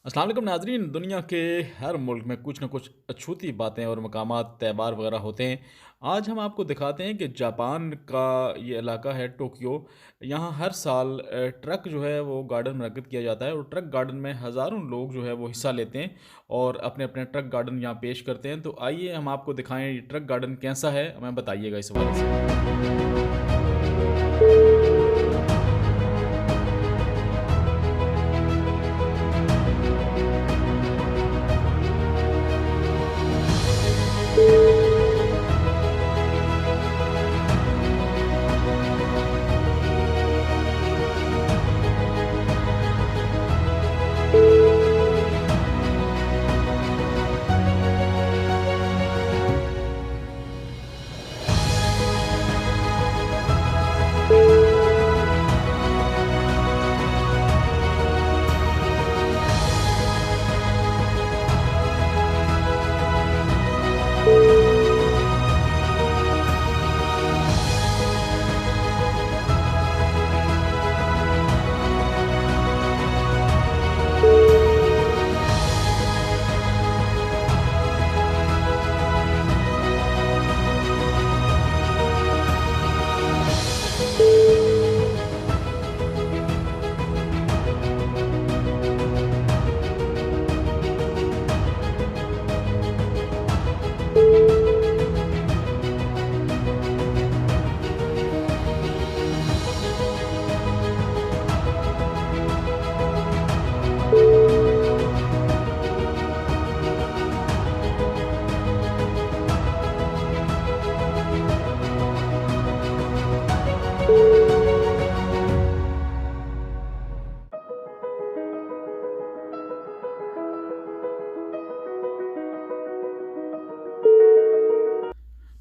अस्सलाम वालेकुम नाज़रीन। दुनिया के हर मुल्क में कुछ न कुछ अछूती बातें और मकामात त्यौहार वगैरह होते हैं। आज हम आपको दिखाते हैं कि जापान का ये इलाका है टोक्यो। यहाँ हर साल ट्रक जो है वो गार्डन मुनक्किद किया जाता है और ट्रक गार्डन में हज़ारों लोग जो है वो हिस्सा लेते हैं और अपने अपने ट्रक गार्डन यहाँ पेश करते हैं। तो आइए हम आपको दिखाएं ये ट्रक गार्डन कैसा है, हमें बताइएगा इस हवाले से।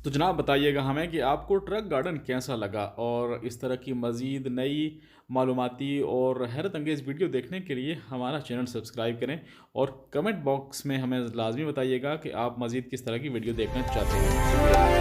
तो जनाब बताइएगा हमें कि आपको ट्रक गार्डन कैसा लगा, और इस तरह की मज़ीद नई मालूमाती और हैरत अंगेज़ वीडियो देखने के लिए हमारा चैनल सब्सक्राइब करें और कमेंट बॉक्स में हमें लाजमी बताइएगा कि आप मज़ीद किस तरह की वीडियो देखना चाहते हैं।